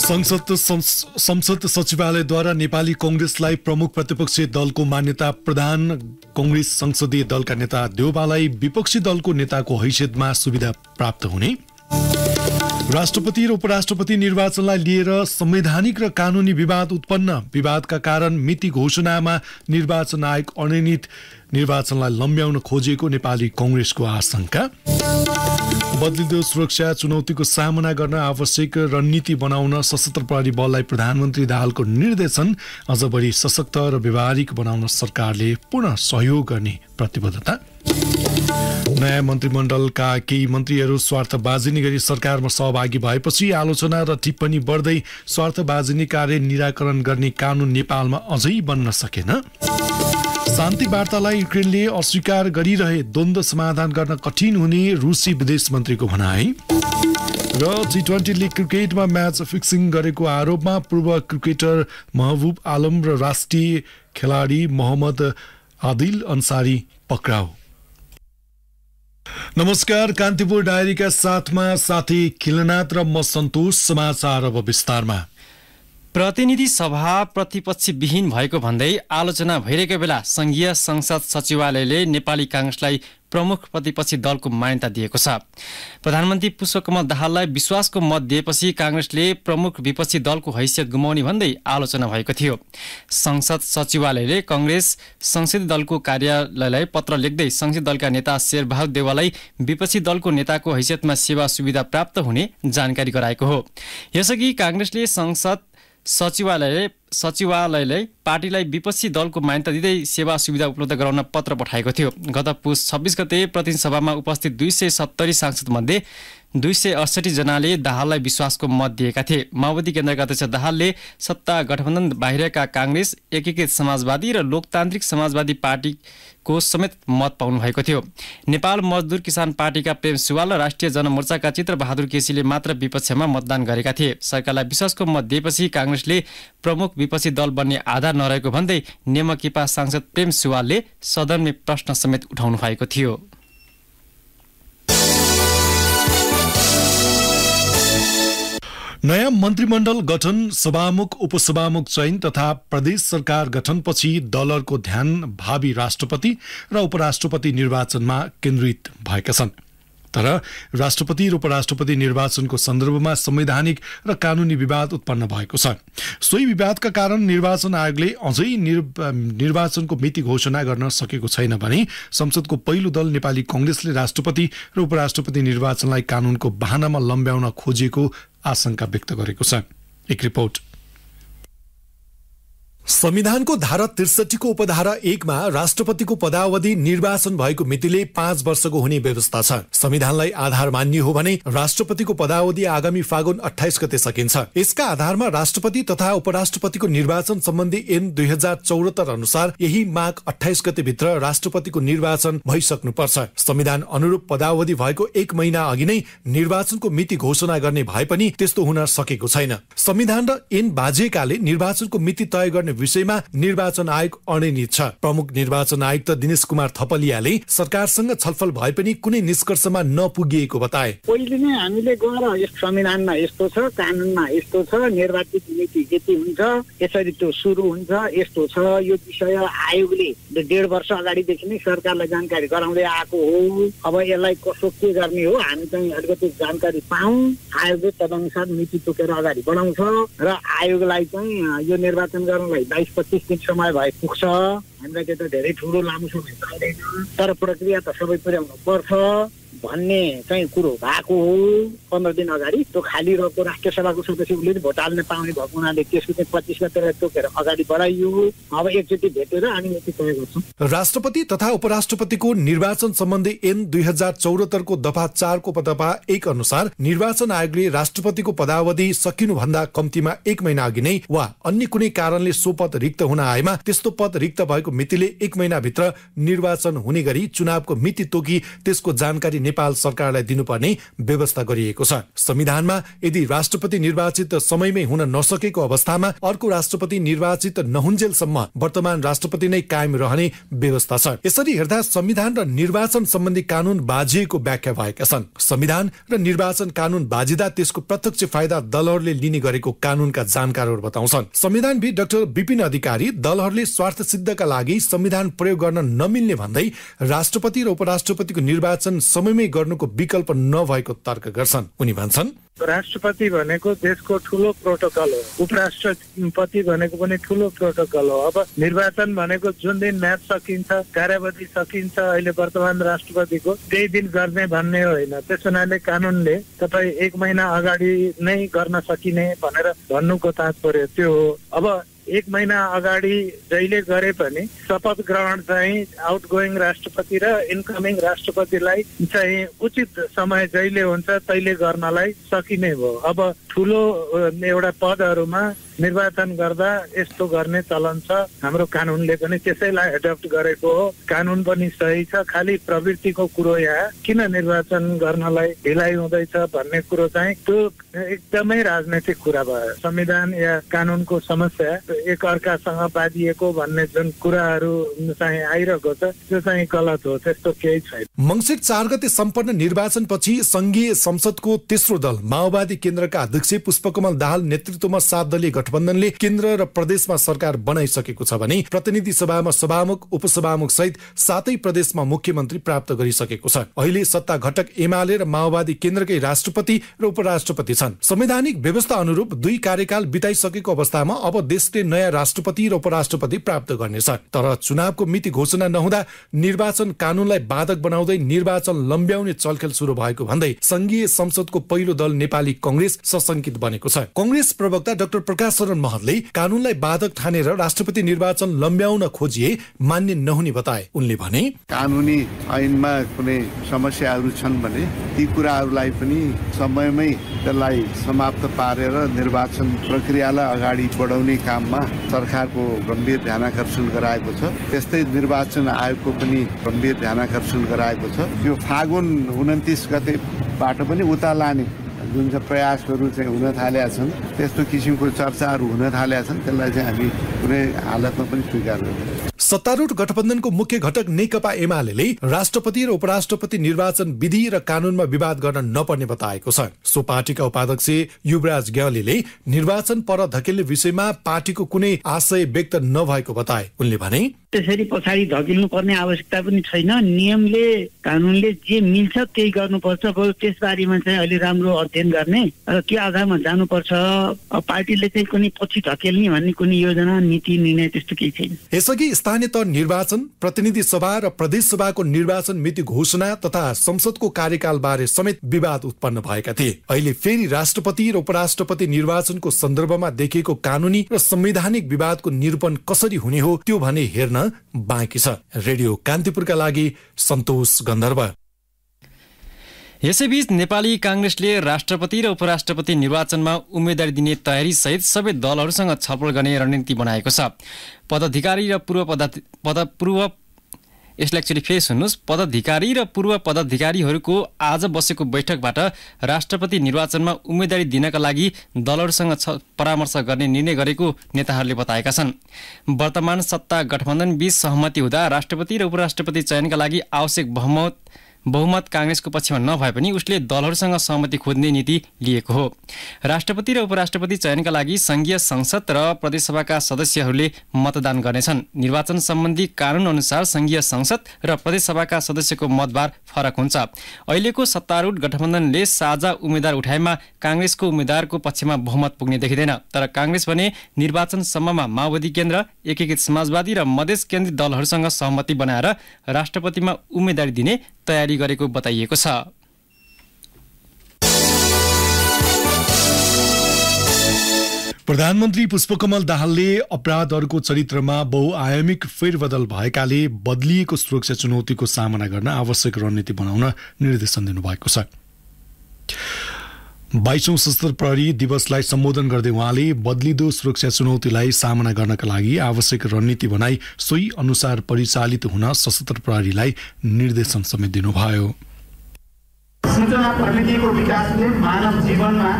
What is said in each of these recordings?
संसद सचिवालयद्वारा नेपाली कांग्रेसलाई प्रमुख प्रतिपक्षी दलको मान्यता प्रदान। कांग्रेस संसदीय दलका नेता देउबालाई विपक्षी दलको नेताको हैसियतमा सुविधा प्राप्त हुने। राष्ट्रपति र उपराष्ट्रपति निर्वाचनलाई लिएर संवैधानिक र कानूनी विवाद उत्पन्न। विवादका कारण मिति घोषणामा निर्वाचन आयोग अनियमित निर्वाचनलाई लम्ब्याउन खोजेको नेपाली कांग्रेसको आशंका। बदलिँदो सुरक्षा चुनौतीको सामना गर्न आवश्यक रणनीति बनाउन सशस्त्र प्रहरी बललाई प्रधानमन्त्री दाहालको निर्देशन। अझ बढी सशक्त र व्यावहारिक बनाउन सरकारले पूर्ण सहयोग गर्ने प्रतिबद्धता। नयाँ मन्त्रीमण्डलका केही मन्त्रीहरू स्वार्थबाजिनी गरी सरकारमा सहभागी भएपछि आलोचना र टिप्पणी बढ्दै स्वार्थबाजिनी कार्य निराकरण गर्ने कानून नेपालमा अझै बन्न सकेन। शान्ति वार्तालाई युक्रेनले अस्वीकार गरिरहे द्वन्द्व समाधान गर्न कठिन हुने रुसी विदेश मन्त्रीको भनाई। र G20 लीग क्रिकेटमा म्याच फिक्सिङ गरेको आरोपमा पूर्व क्रिकेटर महबुब आलम र राष्ट्रिय खेलाडी मोहम्मद आदिल अन्सारी पक्राउ। नमस्कार, कान्तिपुर डायरीका साथमा साथी खिलनाथ र म सन्तोष। समाचार अब विस्तारमा। प्रतिनिधि सभा प्रतिपक्षी विहीन भएको भन्दै आलोचना भइरहेको बेला संघीय संसद सचिवालयले नेपाली कांग्रेसलाई प्रमुख प्रतिपक्षी दलको मान्यता दिएको छ। प्रधानमन्त्री पुष्पकमल दाहाललाई विश्वासको मत दिएपछि कांग्रेसले प्रमुख विपक्षी दलको हैसियत गुमाउने भन्दै आलोचना भएको थियो। संसद सचिवालयले कांग्रेस संसदीय दलको कार्यालयलाई पत्र लेख्दै संसदीय दलका नेता शेरबहादुर देउवालाई विपक्षी दलको नेताको हैसियतमा सेवा सुविधा प्राप्त हुने जानकारी गराएको हो। यसअघि कांग्रेसले संसद सचिवालयले पार्टीलाई विपक्षी दलको मान्यता दिँदै सेवा सुविधा उपलब्ध गराउन पत्र पठाएको थियो। गत पुस 26 गते प्रतिनिधि सभामा उपस्थित 270 सांसद मध्ये 268 जनाले दाहाललाई विश्वासको मत दिएका थिए। माओवादी केन्द्रका अध्यक्ष दाहालले सत्ता गठबन्धन बाहिरका कांग्रेस, एकीकृत समाजवादी र लोकतान्त्रिक समाजवादी पार्टीको समेत मत पाउनु भएको थियो। नेपाल मजदुर किसान पार्टीका प्रेम सुवाल र राष्ट्रिय जनमोर्चाका चित्रबहादुर केसीले मात्र विपक्षमा मतदान गरेका थिए। सरकारलाई विश्वासको मत दिएपछि कांग्रेसले प्रमुख विपक्षी दल बन्ने आधार नरहेको भन्दै नेमकिपा सांसद प्रेम सुवालले सदनमा प्रश्न समेत उठाउनु भएको थियो। नयाँ मन्त्रीमण्डल गठन, सभामुख उपसभामुख चयन तथा प्रदेश सरकार गठनपछि दलहरूको ध्यान भावी राष्ट्रपति र उपराष्ट्रपति निर्वाचनमा केन्द्रित भएका छन्। तर राष्ट्रपति र उपराष्ट्रपति निर्वाचनको सन्दर्भमा संवैधानिक र कानूनी विवाद उत्पन्न भएको छ। सोही विवादका कारण निर्वाचन आयोगले अझै निर्वाचनको मिति घोषणा गर्न सकेको छैन भने संसदको पहिलो दल नेपाली कांग्रेसले राष्ट्रपति र उपराष्ट्रपति निर्वाचनलाई कानूनको बहानामा लम्ब्याउन खोजेको आशंका व्यक्त गरेको छ। एक रिपोर्ट। संविधानको धारा 63 को उपधारा 1 मा राष्ट्रपतिको पदावधि निर्वाचन भएको मितिले 5 वर्षको हुने व्यवस्था छ। संविधानलाई आधार मान्ने हो भने राष्ट्रपतिको पदावधि आगामी फागुन 28 गते सकिन्छ। यसका आधारमा राष्ट्रपति तथा उपराष्ट्रपतिको निर्वाचन सम्बन्धी ऐन 2074 अनुसार यही माघ 28 गते भित्र राष्ट्रपतिको निर्वाचन भइसक्नु पर्छ। संविधान अनुरूप पदावधि भएको 1 महिना अघि नै निर्वाचनको मिति घोषणा गर्ने भए पनि त्यस्तो हुन सकेको छैन। संविधान र ऐन बाझेकाले निर्वाचनको मिति तय गर्ने विषयमा निर्वाचन आयोग अनियमित छ। प्रमुख निर्वाचन आयुक्त दिनेश कुमार थपलियाले सरकारसँग छलफल भए पनि कुनै निष्कर्षमा नपुगिएको बताए। पहिले नै हामीले गएर यस संविधानमा यस्तो छ, कानूनमा यस्तो छ, निर्वाचित मिति यति हुन्छ, यसरी त्यो सुरु हुन्छ, यस्तो छ, यो विषय आयोगले 1.5 वर्ष अगाडिदेखि नै सरकारलाई जानकारी गराउँदै आएको हो। अब यसलाई कसो के गर्ने हो हामी चाहिँ अलिकति जानकारी पाऊँ। आयोगले तदनुसार मिति तोकेर अगाडि बढाउँछ र आयोगलाई चाहिँ यो निर्वाचन गर्नलाई 22-25 दिन समय भए पुग्छ। हामीलाई त्यो त धेरै ठुलो लामो समय चाहिँदैन, तर प्रक्रिया त सबै पुर्याउनु पर्छ भन्ने चाहिँ कुरो भएको हो। 15 दिन अगाडि त्यो खाली रहेको राष्ट्रिय सभाको सदस्यले भोट हाल्न पाउने भएको हुनाले त्यसको चाहिँ 25 गतेलाई तोकेर अगाडि बढाइयो। अब एकचोटि भेटेर अनि मिति तय गर्छौँ। राष्ट्रपति तथा उपराष्ट्रपतिको निर्वाचन सम्बन्धी ऐन 2074 को दफा 4 को दफा 1 अनुसार निर्वाचन आयोगले राष्ट्रपतिको पदावधि सकिनुभन्दा कम्तीमा 1 महिना अघि नै वा अन्य कुनै कारणले सो पद रिक्त हुन आएमा त्यस्तो पद रिक्त भएको मितिले 1 महिनाभित्र निर्वाचन हुने गरी चुनावको मिति तोकी त्यसको जानकारी नेपाल सरकारलाई दिनुपर्ने व्यवस्था गरिएको छ। संविधानमा यदि राष्ट्रपति निर्वाचित समयमै हुन नसकेको अवस्थामा अर्को राष्ट्रपति निर्वाचित नहुन्जेलसम्म वर्तमान राष्ट्रपति नै कायम रहने व्यवस्था छ। यसरी हेर्दा संविधान र निर्वाचन सम्बन्धी कानून बाजिएको व्याख्या भएका छन्। संविधान र निर्वाचन कानून बाजिदा त्यसको प्रत्यक्ष फाइदा दलहरूले लिने गरेको कानूनका जानकारहरू बताउँछन्। संविधानविद डाक्टर विपिन अधिकारी दलहरूले स्वार्थ सिद्धका लागि संविधान प्रयोग गर्न नमिल्ने भन्दै राष्ट्रपति र उपराष्ट्रपतिको निर्वाचन समयमै गर्नुको विकल्प नभएको तर्क गर्छन्। उनी भन्छन्, राष्ट्रपति भनेको देशको ठूलो प्रोटोकल हो, उपराष्ट्रपति भनेको पनि ठूलो प्रोटोकल हो। अब निर्वाचन भनेको जुन दिन म्याद सकिन्छ, कार्यावधि सकिन्छ, अहिले वर्तमान राष्ट्रपतिको त्यही दिन गर्ने भन्ने होइन। त्यस हुनाले कानूनले तपाईँ 1 महिना अगाडि नै गर्न सकिने भनेर भन्नुको तात्पर्य त्यो हो। अब 1 महिना अगाडि जहिले गरे पनि शपथ ग्रहण चाहिँ आउटगोइङ राष्ट्रपति र इनकमिङ राष्ट्रपतिलाई चाहिँ उचित समय जहिले हुन्छ तहिले गर्नलाई सकिने भयो। अब ठुलो एउटा पदहरूमा निर्वाचन गर्दा यस्तो गर्ने चलन छ। हाम्रो कानूनले पनि त्यसैलाई एडप्ट गरेको हो। कानून पनि सही छ, खालि प्रवृत्तिको कुरो यहाँ किन निर्वाचन गर्नलाई ढिलाइ हुँदैछ भन्ने कुरो चाहिँ त्यो एकदमै राजनैतिक कुरा भयो। संविधान या कानूनको समस्या एक अर्कासँग बाँधिएको भन्ने जुन कुराहरू चाहिँ आइरहेको छ त्यो चाहिँ गलत हो, त्यस्तो केही छैन। मङ्सिर 4 गते सम्पन्न निर्वाचनपछि संघीय संसदको तेस्रो दल माओवादी केन्द्रका अध्यक्ष पुष्पकमल दाहाल नेतृत्वमा 7 दलीय गठबन्धनले केन्द्र र प्रदेशमा सरकार बनाइसकेको छ भने प्रतिनिधि सभामा सभामुख, उपसभामुख सहित 7 प्रदेशमा मुख्यमन्त्री प्राप्त गरिसकेको छ। अहिले सत्ता घटक एमाले र माओवादी केन्द्रकै राष्ट्रपति र उपराष्ट्रपति छन्। संवैधानिक व्यवस्था अनुरूप 2 कार्यकाल बिताइसकेको अवस्थामा अब देशले नयाँ राष्ट्रपति र उपराष्ट्रपति प्राप्त गर्नेछ। तर चुनावको मिति घोषणा नहुँदा निर्वाचन कानूनलाई बाधक बनाउँदै निर्वाचन लम्ब्याउने चलखेल सुरु भएको भन्दै संघीय संसदको पहिलो दल नेपाली कांग्रेस सशंकित बनेको छ। कांग्रेस प्रवक्ता डाक्टर प्रकाश शरण महतले कानूनलाई बाधक ठानेर राष्ट्रपति निर्वाचन लम्ब्याउन खोजिए मान्य नहुने बताए। उनले भने, कानूनी ऐनमा कुनै समस्याहरू छन् भने ती कुराहरूलाई पनि समयमै त्यसलाई समाप्त पारेर निर्वाचन प्रक्रियालाई अगाडि बढाउने काममा सरकारको गम्भीर ध्यानाकर्षण गराएको छ। त्यस्तै निर्वाचन आयोगको पनि गम्भीर ध्यानाकर्षण गराएको छ। यो फागुन 29 गतेबाट पनि उता लाने जुन चाहिँ प्रयासहरू चाहिँ हुन थालेका छन्, त्यस्तो किसिमको चर्चाहरू हुन थालेका छन्, त्यसलाई चाहिँ हामी कुनै हालतमा पनि स्वीकार गर्दैनौँ। सत्तारूढ गठबन्धनको मुख्य घटक नेकपा एमाले राष्ट्रपति र उपराष्ट्रपति निर्वाचन विधि र कानूनमा विवाद गर्न नपर्ने बताएको छ। सो पार्टीका उपाध्यक्ष युवराज ग्यावालीले निर्वाचन पर धकेल्ने विषयमा पार्टीको कुनै आशय व्यक्त नभएको बताए। उनले भने, त्यसरी पछाडि धकेल्नु पर्ने आवश्यकता पनि छैन। नियमले कानूनले जे मिल्छ त्यही गर्नुपर्छ। त्यसबारेमा चाहिँ अहिले राम्रो अध्ययन गर्ने र के आधारमा जानुपर्छ, पार्टीले चाहिँ कुनै पछि धकेल्ने भन्ने कुनै योजना, नीति, निर्णय त्यस्तो केही छैन। यसअघि स्थानीय तह निर्वाचन, प्रतिनिधि सभा र प्रदेश सभाको निर्वाचन मिति घोषणा तथा संसदको कार्यकाल बारे समेत विवाद उत्पन्न भएका थिए। अहिले फेरि राष्ट्रपति र उपराष्ट्रपति निर्वाचनको सन्दर्भमा देखिएको कानूनी र संवैधानिक विवादको निरूपण कसरी हुने हो त्यो भने हेर्न बाँकी छ। रेडियो कान्तिपुरका लागि सन्तोष गन्धर्व। यसैबीच नेपाली कांग्रेसले राष्ट्रपति र उपराष्ट्रपति निर्वाचनमा उम्मेदवारी दिने तयारी सहित सबै दलहरूसँग छलफल गर्ने रणनीति बनाएको छ। पदाधिकारी र पदाधिकारी र पूर्व पदाधिकारीहरूको आज बसेको बैठकबाट राष्ट्रपति निर्वाचनमा उम्मेदवारी दिनका लागि दलहरूसँग परामर्श गर्ने निर्णय गरेको नेताहरूले बताएका छन्। वर्तमान सत्ता गठबन्धन बीच सहमति हुँदा राष्ट्रपति र उपराष्ट्रपति चयनका लागि आवश्यक बहुमत कांग्रेसको पक्षमा नभए पनि उसले दलहरूसँग सहमति खोज्ने नीति लिएको हो। राष्ट्रपति र उपराष्ट्रपति चयनका लागि संघीय संसद र प्रदेशसभाका सदस्यहरूले मतदान गर्नेछन्। निर्वाचन सम्बन्धी कानून अनुसार संघीय संसद र प्रदेशसभाका सदस्यको मतभार फरक हुन्छ। अहिलेको सत्तारूढ गठबन्धनले साझा उम्मेद्वार उठाएमा कांग्रेसको उम्मेद्वारको पक्षमा बहुमत पुग्ने देखिँदैन। तर कांग्रेस भने निर्वाचन सम्ममा माओवादी केन्द्र, एकीकृत समाजवादी र मधेस केन्द्रित दलहरूसँग सहमति बनाएर राष्ट्रपतिमा उम्मेदवारी दिने तयारी गरेको बताइएको छ। प्रधानमन्त्री पुष्पकमल दाहालले अपराधहरूको चरित्रमा बहुआयामिक फेरबदल भएकाले बदलिएको सुरक्षा चुनौतीको सामना गर्न आवश्यक रणनीति बनाउन निर्देशन दिनुभएको छ। 22औं सशस्त्र प्रहरी दिवसलाई सम्बोधन गर्दै उहाँले बदलिदो सुरक्षा चुनौतीलाई सामना गर्नका लागि आवश्यक रणनीति बनाई सोही अनुसार परिचालित हुन सशस्त्र प्रहरीलाई निर्देशन समेत दिनुभयो। सूचना प्रविधिको विकासले मानव जीवनमा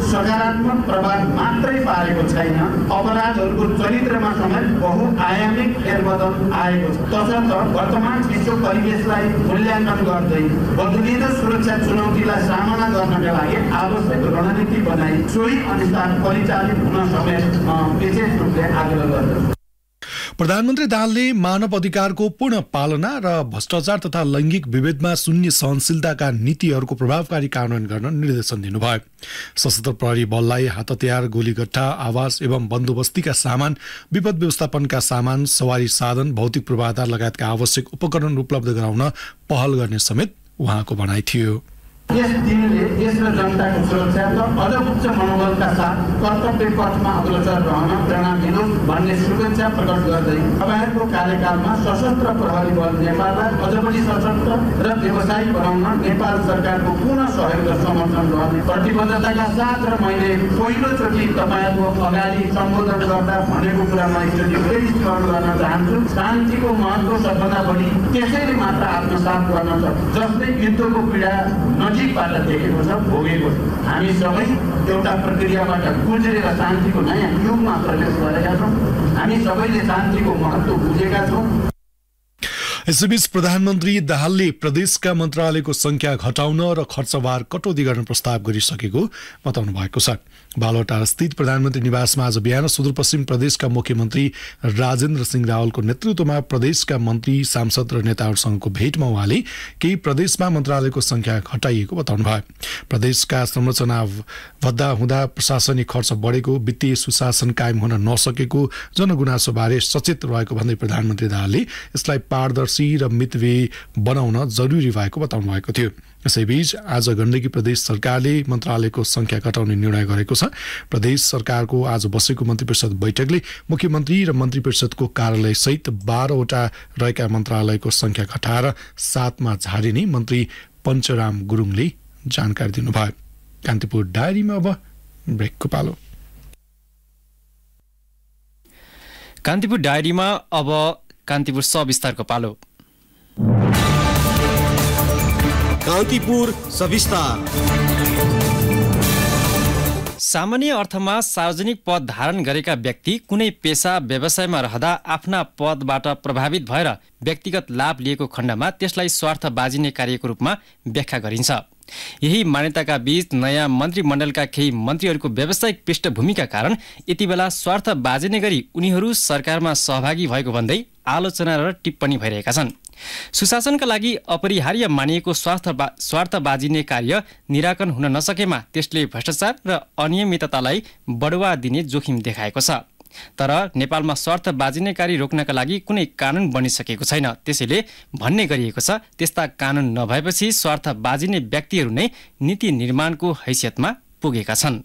सकारात्मक प्रभाव मात्रै पारेको छैन, अपराधहरूको चरित्रमा समेत बहुआयामिक फेरबदल आएको छ। तसर्थ वर्तमान विश्व परिवेशलाई मूल्याङ्कन गर्दै बदलिँदो सुरक्षा चुनौतीलाई सामना गर्नका लागि आवश्यक रणनीति बनाई सोही अनुसार परिचालित हुन समेत विशेष रूपले आग्रह गर्दछु। प्रधानमन्त्री दाहालले मानव अधिकारको पूर्ण पालना र भ्रष्टाचार तथा लैङ्गिक विभेदमा शून्य सहनशीलताका नीतिहरूको प्रभावकारी कार्यान्वयन गर्न निर्देशन दिनुभयो। सशस्त्र प्रहरी बललाई हात हतियार, गोलीगट्टा, आवास एवं बन्दोबस्तीका सामान, विपद व्यवस्थापनका सामान, सवारी साधन, भौतिक पूर्वाधार लगायतका आवश्यक उपकरण उपलब्ध गराउन पहल गर्ने समेत उहाँको भनाइ थियो। यस दिनले देश र जनताको सुरक्षा र अझ उच्च मनोबलका साथ कर्तव्य पथमा अग्रसर रहन प्रेरणा दिनुहोस् भन्ने शुभेच्छा प्रकट गर्दै तपाईँहरूको कार्यकालमा सशस्त्र प्रहरी बल नेपाललाई अझ पनि सशस्त्र र व्यवसायिक बनाउन नेपाल सरकारको पूर्ण सहयोग र समर्थन गर्ने प्रतिबद्धताका साथ र मैले पहिलोचोटि तपाईँहरूको अगाडि सम्बोधन गर्दा भनेको कुरामा एकचोटि फेरि स्मरण गर्न चाहन्छु। शान्तिको महत्त्व सबभन्दा बढी त्यसैले मात्र आत्मसात गर्न सक्छ जसले युद्धको पीडा नजिकबाट देखेको छ, भोगेको छ। हामी सबै एउटा प्रक्रियाबाट गुजेर शान्तिको नयाँ युगमा प्रवेश गरेका छौँ। हामी सबैले शान्तिको महत्त्व बुझेका छौँ। यसैबीच प्रधानमन्त्री दाहालले प्रदेशका मन्त्रालयको संख्या घटाउन र खर्चभार कटौती गर्न प्रस्ताव गरिसकेको बताउनु भएको छ। बालुवाटार स्थित प्रधानमन्त्री निवासमा आज बिहान सुदूरपश्चिम प्रदेशका मुख्यमन्त्री राजेन्द्र सिंह रावलको नेतृत्वमा प्रदेशका मन्त्री, सांसद र नेताहरूसँगको भेटमा उहाँले केही प्रदेशमा मन्त्रालयको संख्या घटाइएको बताउनुभयो। प्रदेशका संरचना भद्दा हुँदा प्रशासनिक खर्च बढेको, वित्तीय सुशासन कायम हुन नसकेको जनगुनासोबारे सचेत रहेको भन्दै प्रधानमन्त्री दाहालले यसलाई पारदर्शी र मितव्ययी बनाउन जरुरी भएको बताउनु भएको थियो। यसैबीच आज गण्डकी प्रदेश सरकारले मन्त्रालयको संख्या घटाउने निर्णय गरेको छ। प्रदेश सरकारको आज बसेको मन्त्री परिषद बैठकले मुख्यमन्त्री र मन्त्री परिषदको कार्यालय सहित 12वटा रहेका मन्त्रालयको संख्या घटाएर 7मा झारिने मन्त्री पञ्चराम गुरुङले जानकारी दिनुभयो। कान्तिपुर डायरीमा अब ब्रेकको पालो। कान्तिपुर डायरीमा अब कान्तिपुर सविस्तारको पालो। कान्तिपुर सविस्तार। सामान्य अर्थमा सार्वजनिक पद धारण गरेका व्यक्ति कुनै पेशा व्यवसायमा रहँदा आफ्ना पदबाट प्रभावित भएर व्यक्तिगत लाभ लिएको खण्डमा त्यसलाई स्वार्थ बाजिने कार्यको रूपमा व्याख्या गरिन्छ। यही मान्यताका बीच नयाँ मन्त्रीमण्डलका केही मन्त्रीहरूको व्यावसायिक पृष्ठभूमिका कारण यति बेला स्वार्थ बाजिने गरी उनीहरू सरकारमा सहभागी भएको भन्दै आलोचना र टिप्पणी भइरहेका छन्। सुशासनका लागि अपरिहार्य मानिएको स्वार्थ बाजिने कार्य निराकरण हुन नसकेमा त्यसले भ्रष्टाचार र अनियमिततालाई बढुवा दिने जोखिम देखाएको छ। तर नेपालमा स्वार्थ बाजिने कार्य रोक्नका लागि कुनै कानुन बनिसकेको छैन। त्यसैले भन्ने गरिएको छ त्यस्ता कानुन नभएपछि स्वार्थ बाजिने व्यक्तिहरू नै नीति निर्माणको हैसियतमा पुगेका छन्।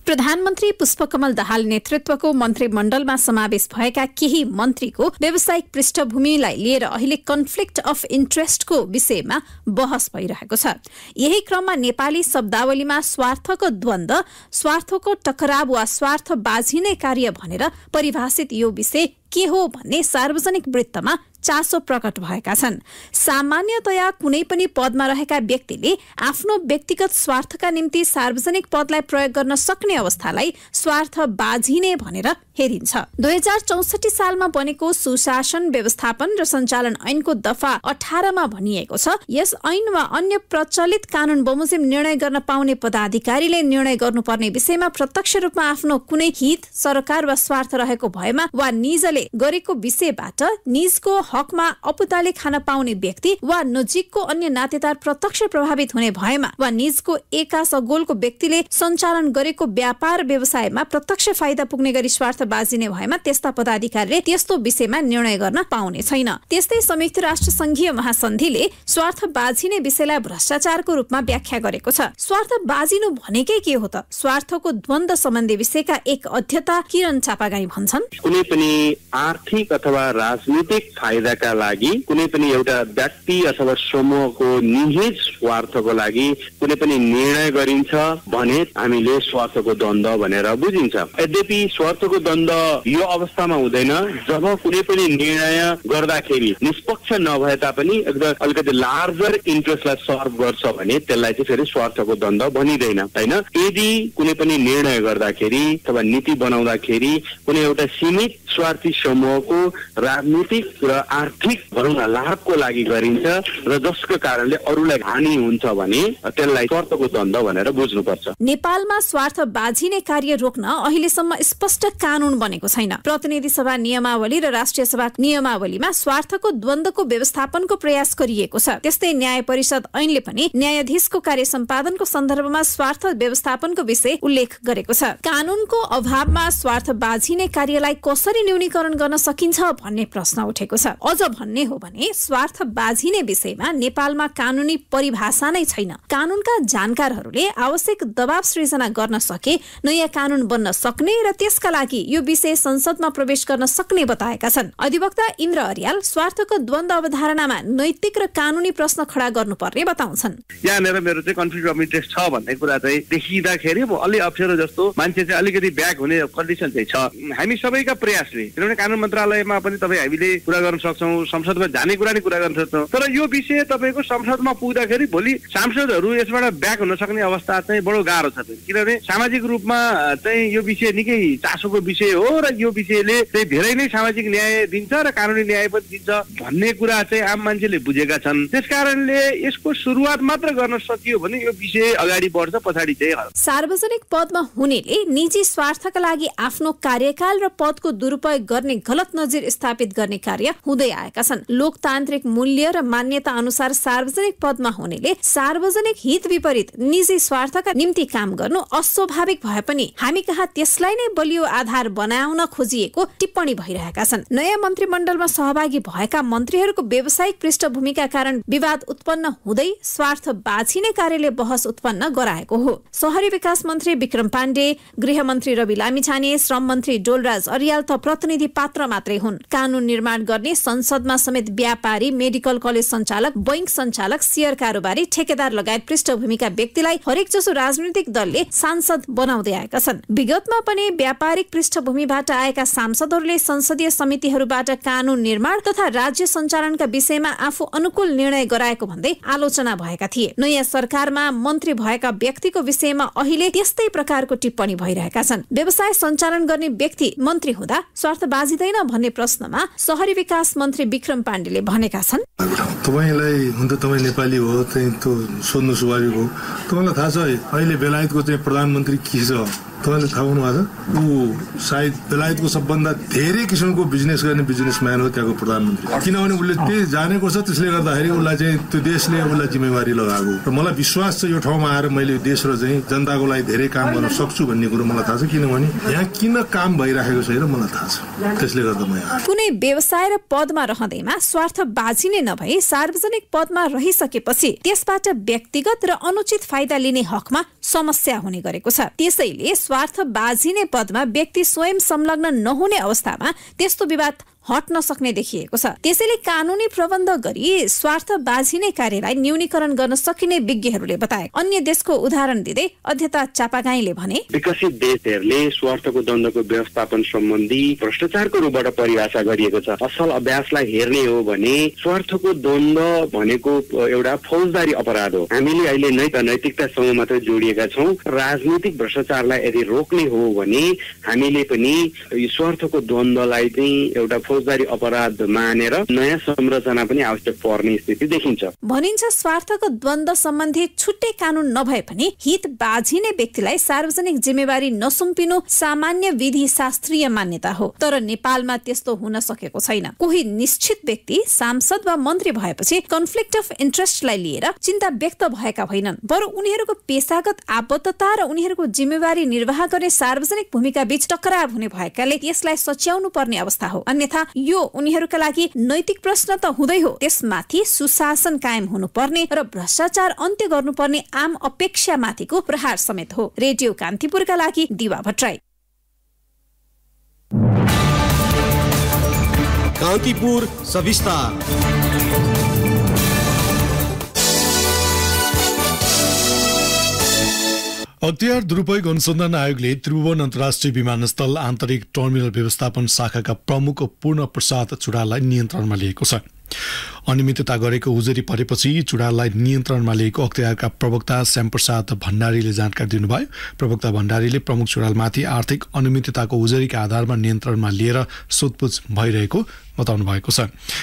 प्रधानमन्त्री पुष्पकमल दाहाल नेतृत्वको मन्त्रीमण्डलमा समावेश भएका केही मन्त्रीको व्यावसायिक पृष्ठभूमिलाई लिएर अहिले कन्फ्लिक्ट अफ इन्ट्रेस्टको विषयमा बहस भइरहेको छ। यही क्रममा नेपाली शब्दावलीमा स्वार्थको द्वन्द्व, स्वार्थको टकराव वा स्वार्थ बाझिने कार्य भनेर परिभाषित यो विषय के हो भन्ने सार्वजनिक वृत्तमा चासो प्रकट भएका छन्। सामान्यतया कुनै पनि पदमा रहेका व्यक्तिले आफ्नो व्यक्तिगत स्वार्थका निम्ति सार्वजनिक पदलाई प्रयोग गर्न सक्ने अवस्थालाई स्वार्थ बाझिने भनेर हेरिन्छ। 2064 सालमा बनेको सुशासन व्यवस्थापन र सञ्चालन ऐनको दफा 18 मा भनिएको छ, यस ऐनमा अन्य प्रचलित कानून बमोजिम निर्णय गर्न पाउने पदाधिकारीले निर्णय गर्नुपर्ने विषयमा प्रत्यक्ष रूपमा आफ्नो कुनै हित, सरकार वा स्वार्थ रहेको भएमा वा निजले गरेको विषयबाट निजको हकमा अपुताले खान पाउने व्यक्ति वा नजिकको अन्य नातेदार प्रत्यक्ष प्रभावित हुने भएमा वा निजको एकास अगोलको व्यक्तिले सञ्चालन गरेको व्यापार व्यवसायमा प्रत्यक्ष फाइदा पुग्ने गरी स्वार्थ बाजिने भएमा त्यस्ता पदाधिकारीले त्यस्तो विषयमा निर्णय गर्न पाउने छैन। त्यस्तै संयुक्त राष्ट्र संघीय महासन्धिले स्वार्थ बाजिने विषयलाई भ्रष्टाचारको रूपमा व्याख्या गरेको छ। स्वार्थ बाजिनु भनेकै के हो त? स्वार्थको द्वन्द्व सम्बन्धी विषयका एक अध्येता किरण चापागाई भन्छन्, कुनै पनि आर्थिक अथवा राजनीतिक फाइदा फाइदाका लागि कुनै पनि एउटा व्यक्ति अथवा समूहको निहित स्वार्थको लागि कुनै पनि निर्णय गरिन्छ भने हामीले स्वार्थको द्वन्द्व भनेर बुझिन्छ। यद्यपि स्वार्थको द्वन्द्व यो अवस्थामा हुँदैन जब कुनै पनि निर्णय गर्दाखेरि निष्पक्ष नभए तापनि एकदम अलिकति लार्जर इन्ट्रेस्टलाई सर्भ गर्छ भने त्यसलाई चाहिँ फेरि स्वार्थको द्वन्द्व भनिँदैन हैन। यदि कुनै पनि निर्णय गर्दाखेरि अथवा नीति बनाउँदाखेरि कुनै एउटा सीमित स्वार्थी समूहको राजनीतिक र आर्थिक भनौँ न लाभको लागि गरिन्छ र जसको कारणले अरूलाई हानि हुन्छ भने त्यसलाई स्वार्थको द्वन्द्व भनेर बुझ्नुपर्छ। नेपालमा स्वार्थ बाझिने कार्य रोक्न अहिलेसम्म स्पष्ट कानून बनेको छैन। प्रतिनिधि सभा नियमावली र राष्ट्रिय सभा नियमावलीमा स्वार्थको द्वन्द्वको व्यवस्थापनको प्रयास गरिएको छ। त्यस्तै न्याय परिषद ऐनले पनि न्यायाधीशको कार्य सम्पादनको सन्दर्भमा स्वार्थ व्यवस्थापनको विषय उल्लेख गरेको छ। कानूनको अभावमा स्वार्थ बाझिने कार्यलाई कसरी न्यूनीकरण गर्न सकिन्छ भन्ने प्रश्न उठेको छ। अझ भन्ने हो भने स्वार्थ बाझिने विषयमा नेपालमा कानूनी परिभाषा नै छैन। कानूनका जानकारहरूले आवश्यक दबाव सृजना गर्न सके नयाँ कानून बन्न सक्ने र त्यसका लागि यो विषय संसदमा प्रवेश गर्न सक्ने बताएका छन्। अधिवक्ता इन्द्र अर्याल स्वार्थको द्वन्द्व अवधारणामा नैतिक र कानूनी प्रश्न खडा गर्नुपर्ने बताउँछन्। यहाँनिर मेरो चाहिँ कन्फ्लिक्ट अफ इन्ट्रेस्ट छ भन्ने कुरा चाहिँ देखिँदाखेरि अलि अप्ठ्यारो जस्तो मान्छे चाहिँ अलिकति ब्याक हुने कन्डिसन चाहिँ छ। हामी सबैका प्रयासले किनभने कानून मन्त्रालयमा पनि तपाईँ हामीले कुरा गर्न सक्छौँ, संसदमा जाने कुरा नै कुरा गर्न सक्छौँ, तर यो विषय तपाईँको संसदमा पुग्दाखेरि भोलि सांसदहरू यसबाट ब्याक हुन सक्ने अवस्था चाहिँ बडो गाह्रो छ। किनभने सामाजिक रूपमा चाहिँ यो विषय निकै चासोको विषय हो र यो विषयले चाहिँ धेरै नै सामाजिक न्याय दिन्छ र कानुनी न्याय पनि दिन्छ भन्ने कुरा चाहिँ आम मान्छेले बुझेका छन्। त्यसकारणले यसको सुरुवात मात्र गर्न सकियो भने यो विषय अगाडि बढ्छ, पछाडि चाहिँ सार्वजनिक पदमा हुनेले निजी स्वार्थका लागि आफ्नो कार्यकाल र पदको दुरुपयोग गर्ने गलत नजिर स्थापित गर्ने कार्य हुँदै आएका छन्। लोकतान्त्रिक मूल्य र मान्यता अनुसार सार्वजनिक पदमा हुनेले सार्वजनिक हित विपरीत निजी स्वार्थका निम्ति काम गर्नु अस्वाभाविक भए पनि हामी कहाँ त्यसलाई नै बलियो आधार बनाउन खोजिएको टिप्पणी भइरहेका छन्। नयाँ मन्त्रीमण्डलमा सहभागी भएका मन्त्रीहरूको व्यावसायिक पृष्ठभूमिका कारण विवाद उत्पन्न हुँदै स्वार्थ बाझिने कार्यले बहस उत्पन्न गराएको हो। शहरी विकास मन्त्री विक्रम पाण्डे, गृह मन्त्री रवि लामिछाने, श्रम मन्त्री डोलराज अर्याल त प्रतिनिधि पात्र मात्रै हुन्। कानून निर्माण गर्ने संसदमा समेत व्यापारी, मेडिकल कलेज सञ्चालक, बैंक सञ्चालक, शेयर कारोबारी, ठेकेदार लगायत पृष्ठभूमिका व्यक्तिलाई हरेक जसो राजनीतिक दलले सांसद बनाउँदै आएका छन्। विगतमा पनि व्यापारिक पृष्ठभूमिबाट आएका सांसदहरूले संसदीय समितिहरूबाट कानून निर्माण तथा राज्य सञ्चालनका विषयमा आफू अनुकूल निर्णय गराएको भन्दै आलोचना भएका थिए। नयाँ सरकारमा मन्त्री भएका व्यक्तिको विषयमा अहिले त्यस्तै प्रकारको टिप्पणी भइरहेका छन्। व्यवसाय सञ्चालन गर्ने व्यक्ति मन्त्री हुँदा स्वार्थ बाझिँदैन भन्ने प्रश्नमा शहरी विकास मन्त्री विक्रम पाण्डेले भनेका छन्। तपाईलाई हुन त तपाईँ नेपाली हो, त्यो सोध्नु स्वाभाविक हो। तपाईँलाई थाहा छ अहिले बेलायतको चाहिँ प्रधानमन्त्री के छ? तपाईँले थाहा हुनु भएको छ? ऊ सायद बेलायतको सबभन्दा धेरै किसिमको बिजनेस गर्ने बिजनेसम्यान हो त्यहाँको प्रधानमन्त्री। किनभने उसले त्यही जानेको छ, त्यसले गर्दाखेरि उसलाई चाहिँ त्यो देशले उसलाई जिम्मेवारी लगाएको। र मलाई विश्वास छ यो ठाउँमा आएर मैले देश र चाहिँ जनताको लागि धेरै काम गर्न सक्छु भन्ने कुरो मलाई थाहा छ। किनभने यहाँ किन काम भइरहेको छैन मलाई थाहा छ। त्यसले गर्दा म यहाँ कुनै व्यवसाय र पदमा रहँदैमा स्वार्थ बाझिने नभई सार्वजनिक पदमा रहिसकेपछि त्यसबाट व्यक्तिगत र अनुचित फाइदा लिने हकमा समस्या हुने गरेको छ। त्यसैले स्वार्थ बाझिने पदमा व्यक्ति स्वयं संलग्न नहुने अवस्थामा त्यस्तो विवाद हट्न सक्ने देखिएको छ। त्यसैले कानूनी प्रबन्ध गरी स्वार्थ बाझिने कार्यलाई न्यूनीकरण गर्न सकिने विज्ञहरूले बताए। अन्य देशको उदाहरण दिँदै अध्यता चापागाईले भने विकसित देशहरूले स्वार्थको द्वन्द्वको व्यवस्थापन सम्बन्धी भ्रष्टाचारको रूपबाट परिभाषा गरिएको छ। असल अभ्यासलाई हेर्ने हो भने स्वार्थको द्वन्द्व भनेको एउटा फौजदारी अपराध हो। हामीले अहिले नैतिकतासँग मात्रै जोडिएका छौँ। राजनीतिक भ्रष्टाचारलाई यदि रोक्ने हो भने हामीले पनि यो स्वार्थको द्वन्द्वलाई चाहिँ एउटा फौजदारी अपराध मानेर नयाँ संरचना पनि आवश्यक पर्ने स्थिति देखिन्छ। भनिन्छ स्वार्थको द्वन्द्व सम्बन्धी छुट्टै कानून नभए पनि हित बाझिने व्यक्तिलाई सार्वजनिक जिम्मेवारी नसुम्पिनु सामान्य विधि शास्त्रीय मान्यता हो। तर नेपालमा त्यस्तो हुन सकेको छैन। कोही निश्चित व्यक्ति सांसद वा मन्त्री भएपछि कन्फ्लिक्ट अफ इन्ट्रेस्टलाई लिएर चिन्ता व्यक्त भएका होइनन्, बरु उनीहरूको पेशागत आबद्धता र उनीहरूको जिम्मेवारी निर्वाह गर्ने सार्वजनिक भूमिका बीच टकराव हुने भएकाले यसलाई सच्याउनु पर्ने अवस्था हो। अन्यथा यो उनीहरूका लागि नैतिक प्रश्न त हुँदै हो, त्यसमाथि सुशासन कायम हुनुपर्ने र भ्रष्टाचार अन्त्य गर्नुपर्ने आम अपेक्षा माथिको प्रहार समेत हो। रेडियो कान्तिपुरका लागि दिवा भट्टराई। कान्तिपुर सविस्तार। अख्तियार दुरुपयोग अनुसन्धान आयोगले त्रिभुवन अन्तर्राष्ट्रिय विमानस्थल आन्तरिक टर्मिनल व्यवस्थापन शाखाका प्रमुख पूर्ण प्रसाद चुडाललाई नियन्त्रणमा लिएको छ। अनियमितता गरेको उजुरी परेपछि चुडाललाई नियन्त्रणमा लिएको अख्तियारका प्रवक्ता श्यामप्रसाद भण्डारीले जानकारी दिनुभयो। प्रवक्ता भण्डारीले प्रमुख चुडालमाथि आर्थिक अनियमितताको उजुरीका आधारमा नियन्त्रणमा लिएर सोधपुछ भइरहेको बताउनु भएको छ।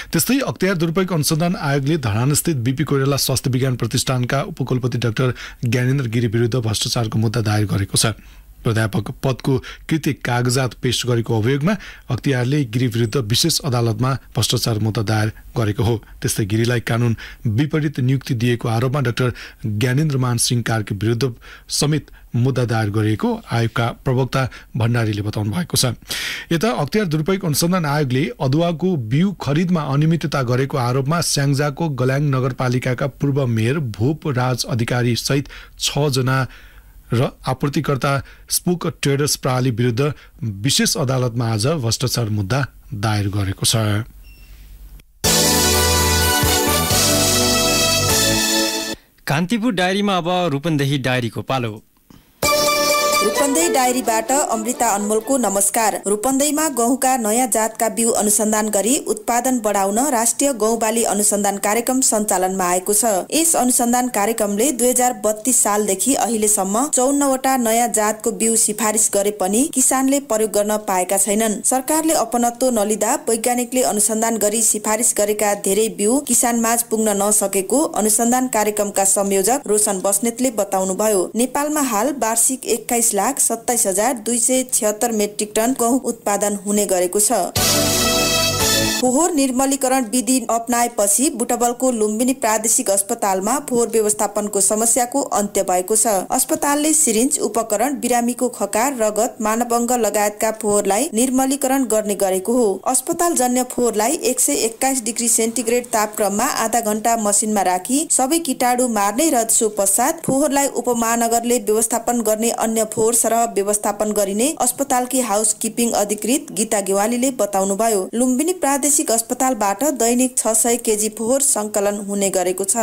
त्यस्तै अख्तियार दुरुपयोग अनुसन्धान आयोगले धरानस्थित बीपी कोइराला स्वास्थ्य विज्ञान प्रतिष्ठानका उपकुलपति डाक्टर ज्ञानेन्द्र गिरी विरुद्ध भ्रष्टाचारको मुद्दा दायर गरेको छ। प्राध्यापक पदको कृत्य कागजात पेश गरेको अभियोगमा अख्तियारले गिरी विरुद्ध विशेष अदालतमा भ्रष्टाचार मुद्दा दायर गरेको हो। त्यस्तै गिरीलाई कानून विपरीत नियुक्ति दिएको आरोपमा डाक्टर ज्ञानेन्द्र मान सिंह कार्की विरुद्ध समेत मुद्दा दायर गरिएको आयोगका प्रवक्ता भण्डारीले बताउनु भएको छ। यता अख्तियार दुरुपयोग अनुसन्धान आयोगले अदुवाको बिउ खरिदमा अनियमितता गरेको आरोपमा स्याङ्जाको गल्याङ नगरपालिकाका पूर्व मेयर भूप राज अधिकारी सहित 6 जना र आपूर्तिकर्ता स्पुक ट्रेडर्स प्रणाली विरुद्ध विशेष अदालतमा आज भ्रष्टाचार मुद्दा दायर गरेको छ। कान्तिपुर डायरीमा अब रूपन्देही डायरीको पालो। रूपन्देही डायरीबाट अमृता अनमोलको नमस्कार। रूपन्देहीमा गहुँका नयाँ जातका बिउ अनुसन्धान गरी उत्पादन बढाउन राष्ट्रिय गहुँबाली अनुसन्धान कार्यक्रम सञ्चालनमा आएको छ। यस अनुसन्धान कार्यक्रमले 2032 सालदेखि अहिलेसम्म 54 वटा नयाँ जातको बिउ सिफारिस गरे पनि किसानले प्रयोग गर्न पाएका छैनन्। सरकारले अपनत्व नलिँदा वैज्ञानिकले अनुसन्धान गरी सिफारिस गरेका धेरै बिउ किसानमाझ पुग्न नसकेको अनुसन्धान कार्यक्रमका संयोजक रोशन बस्नेतले बताउनुभयो। नेपालमा हाल वार्षिक 21,27,276 मेट्रिक टन गहुँ उत्पादन हुने गरेको छ। फोहोर निर्मलीकरण विधि अपनाएपछि बुटवलको लुम्बिनी प्रादेशिक अस्पतालमा फोहोर व्यवस्थापनको समस्याको अन्त्य भएको छ। अस्पतालले सिरिन्ज, उपकरण, बिरामीको खकार, रगत, मानवअङ्ग लगायतका फोहोरलाई निर्मलीकरण गर्ने गरेको हो। अस्पताल जन्य फोहोरलाई 121 डिग्री सेन्टिग्रेड तापक्रममा आधा घण्टा मसिनमा राखी सबै कीटाणु मार्ने र सो पश्चात फोहोरलाई उपमहानगरले व्यवस्थापन गर्ने अन्य फोहोर सरह व्यवस्थापन गरिने अस्पतालकी हाउसकिपिङ अधिकृत गीता गेवालीले बताउनुभयो। लुम्बिनी प्रादेशिक अस्पतालबाट दैनिक 600 केजी फोहोर संकलन हुने गरेको छ।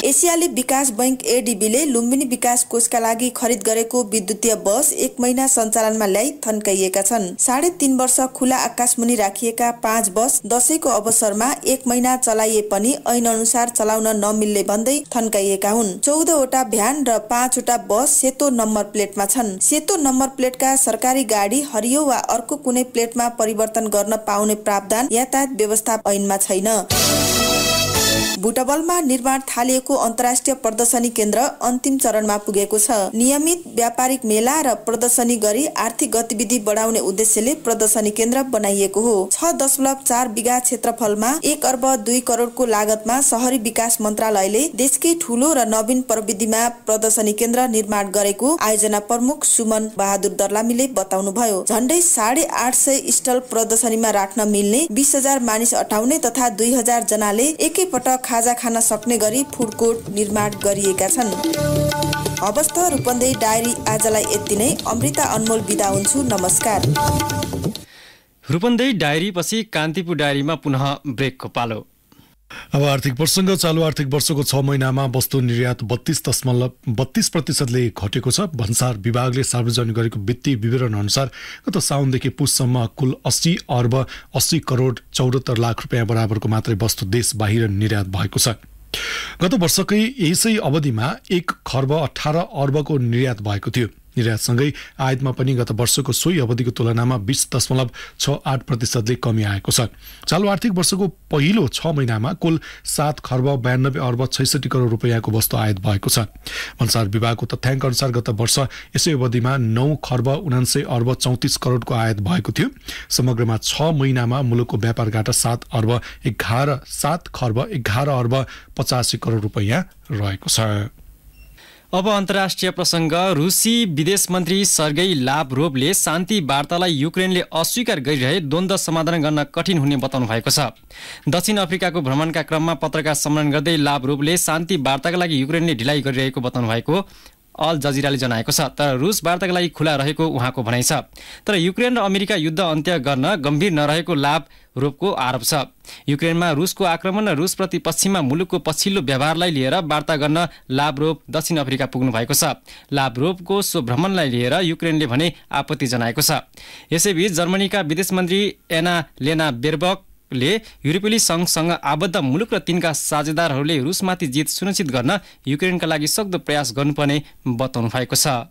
एसियाली विकास बैंक एडीबीले लुम्बिनी विकास कोषका लागि खरिद गरेको विद्युतीय बस 1 महिना सञ्चालनमा ल्याई थन्काइएका छन्। 3.5 वर्ष खुला आकाशमुनि राखिएका 5 बस दशैंको अवसरमा 1 महिना चलाइए पनि ऐन अनुसार चलाउन नमिल्ने भन्दै थन्काइएका हुन्। 14 वटा भ्यान र 5 वटा बस सेतो नम्बर प्लेटमा छन्। सेतो नम्बर प्लेटका सरकारी गाडी हरियो वा अर्को कुनै प्लेटमा परिवर्तन गर्न पाउने प्रावधान यातायात व्यवस्था ऐनमा छैन। बुटवलमा निर्माण थालिएको अन्तर्राष्ट्रिय प्रदर्शनी केन्द्र अन्तिम चरणमा पुगेको छ। नियमित व्यापारिक मेला र प्रदर्शनी गरी आर्थिक गतिविधि बढाउने उद्देश्यले प्रदर्शनी केन्द्र बनाइएको हो। 6.4 बिघा क्षेत्रफलमा 1 अर्ब 2 करोडको लागतमा शहरी विकास मन्त्रालयले देशकै ठूलो र नवीन प्रविधिमा प्रदर्शनी केन्द्र निर्माण गरेको आयोजना प्रमुख सुमन बहादुर दर्लामीले बताउनुभयो। झण्डै 850 स्टल प्रदर्शनीमा राख्न मिल्ने 20,000 मानिस अटाउने तथा 2,000 जनाले एकैपटक खाजा खान सक्ने गरी फुड कोर्ट निर्माण गरिएका छन्। अवस्था रूपन्देही डायरी आजलाई यति नै। अमृता अनमोल बिदा हुन्छु। नमस्कार। रूपन्देही डायरी पछि कान्तिपुर डायरीमा पुनः ब्रेकको पालो। अब आर्थिक प्रसङ्ग। चालु आर्थिक वर्षको 6 महिनामा वस्तु निर्यात 32.32%ले घटेको छ। भन्सार विभागले सार्वजनिक गरेको वित्तीय विवरण अनुसार गत साउनदेखि पुससम्म कुल 80 अर्ब 80 करोड 74 लाख रुपियाँ बराबरको मात्रै वस्तु देश बाहिर निर्यात भएको छ। गत वर्षकै यसै अवधिमा 1 खर्ब 18 अर्बको निर्यात भएको थियो। निर्यातसँगै आयातमा पनि गत वर्षको सोही अवधिको तुलनामा 20.68%ले कमी आएको छ। चालु आर्थिक वर्षको पहिलो 6 महिनामा कुल 7 खर्ब 92 अर्ब 66 करोड रुपियाँको वस्तु आयात भएको छ। भन्सार विभागको तथ्याङ्क अनुसार गत वर्ष यसै अवधिमा 9 खर्ब 79 अर्ब 34 करोडको आयात भएको थियो। समग्रमा 6 महिनामा मुलुकको व्यापार घाटा 7 खर्ब 11 अर्ब 85 करोड रुपियाँ रहेको छ। अब अन्तर्राष्ट्रिय प्रसङ्ग। रुसी विदेश मन्त्री सर्गेई लाभरोभले शान्ति वार्तालाई युक्रेनले अस्वीकार गरिरहे द्वन्द्व समाधान गर्न कठिन हुने बताउनु भएको छ। दक्षिण अफ्रिकाको भ्रमणका क्रममा पत्रकार सम्मेलन गर्दै लाभरोभले शान्ति वार्ताका लागि युक्रेनले ढिलाइ गरिरहेको बताउनु भएको अल जजिराले जनाएको छ। तर रुस वार्ताका लागि खुला रहेको उहाँको भनाइ छ। तर युक्रेन र अमेरिका युद्ध अन्त्य गर्न गम्भीर नरहेको लाभरोभको आरोप छ। युक्रेनमा रुसको आक्रमण र रुसप्रति पश्चिमा मुलुकको पछिल्लो व्यवहारलाई लिएर वार्ता गर्न लाभरोभ दक्षिण अफ्रिका पुग्नु भएको छ। लाभरोभको सो भ्रमणलाई लिएर युक्रेनले भने आपत्ति जनाएको छ। यसैबीच जर्मनीका विदेश मन्त्री एना लेना बेरबकले युरोपेली संघसँग आबद्ध मुलुक र तिनका साझेदारहरूले रुसमाथि जित सुनिश्चित गर्न युक्रेनका लागि सक्दो प्रयास गर्नुपर्ने बताउनु भएको छ।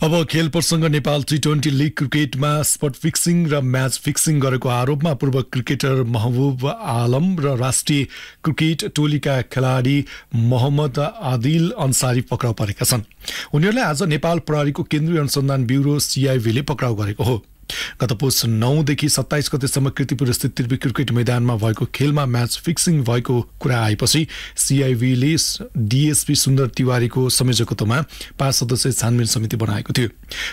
अब खेल प्रसङ्ग। नेपाल टी20 लिग क्रिकेटमा स्पट फिक्सिङ र म्याच फिक्सिङ गरेको आरोपमा पूर्व क्रिकेटर महबुब आलम र राष्ट्रिय क्रिकेट टोलीका खेलाडी मोहम्मद आदिल अन्सारी पक्राउ परेका छन्। उनीहरूलाई आज नेपाल प्रहरीको केन्द्रीय अनुसन्धान ब्युरो CIB ले पक्राउ गरेको हो। गत पुस 9 देखि 27 गतेसम्म कीर्तिपुर स्थित त्रिवी क्रिकेट मैदानमा भएको खेलमा म्याच फिक्सिङ भएको कुरा आएपछि CIB ले DSP सुन्दर तिवारीको संयोजकत्वमा 5 सदस्यीय छानबिन समिति बनाएको थियो।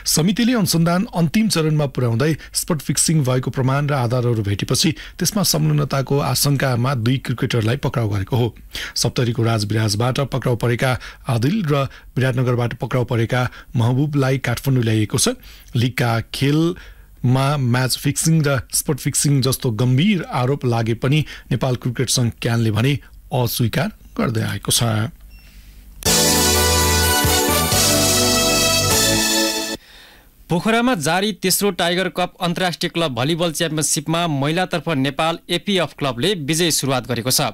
समितिले अनुसन्धान अन्तिम चरणमा पुर्याउँदै स्पट फिक्सिङ भएको प्रमाण र आधारहरू भेटेपछि त्यसमा संलग्नताको आशंकामा 2 क्रिकेटरलाई पक्राउ गरेको हो। सप्तरीको राजविराजबाट पक्राउ परेका आदिल र विराटनगरबाट पक्राउ परेका महबुबलाई काठमाडौँ ल्याइएको छ। लिगका खेलमा म्याच फिक्सिङ र स्पट फिक्सिङ जस्तो गम्भीर आरोप लागे पनि नेपाल क्रिकेट संघ क्यानले भने अस्वीकार गर्दै आएको छ। पोखरामा जारी तेस्रो टाइगर कप अन्तर्राष्ट्रिय क्लब भलिबल च्याम्पियनसिपमा महिलातर्फ नेपाल APF क्लबले विजय सुरुवात गरेको छ।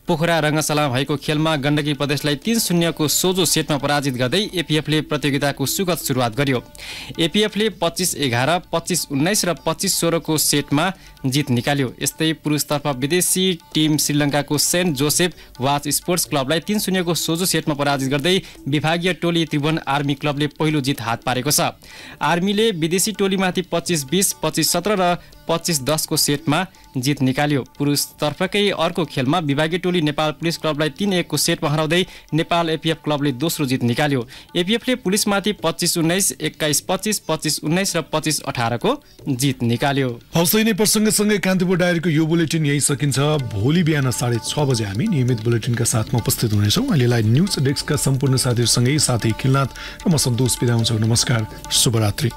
पोखरा रङ्गशालामा भएको खेलमा गण्डकी प्रदेशलाई 3-0 को सोझो सेटमा पराजित गर्दै APFले प्रतियोगिताको सुखद सुरुवात गर्यो। APFले 25-11, 25-19 र 25-16 को सेटमा जित निकाल्यो। यस्तै पुरुषतर्फ विदेशी टिम श्रीलङ्काको सेन्ट जोसेफ वाच स्पोर्ट्स क्लबलाई 3-0 को सोझो सेटमा पराजित गर्दै विभागीय टोली त्रिभुवन आर्मी क्लबले पहिलो जित हात पारेको छ। आर्मीले विदेशी टोलीमाथि 25-20, 25-17 र 25-10 को सेटमा जित निकाल्यो। पुरुषतर्फकै अर्को खेलमा विभागीय टोली नेपाल पुलिस क्लबलाई 3-1 को सेटमा हराउँदै नेपाल APF क्लबले दोस्रो जित निकाल्यो। APFले पुलिसमाथि 25-19, 21-25, 25-19 र 25-18 को जित निकाल्यो। हौसै नै प्रसङ्गसँगै कान्तिपुर डायरीको यो बुलेटिन यही सकिन्छ। भोलि बिहान 6:30 बजे हामी नियमित बुलेटिनका साथमा उपस्थित हुनेछौँ। अहिलेलाई न्युज डेस्कका सम्पूर्ण साथीहरूसँगै साथै खिलनाथ र म सन्तोष बिदा हुन्छौँ। नमस्कार, शुभरात्रि।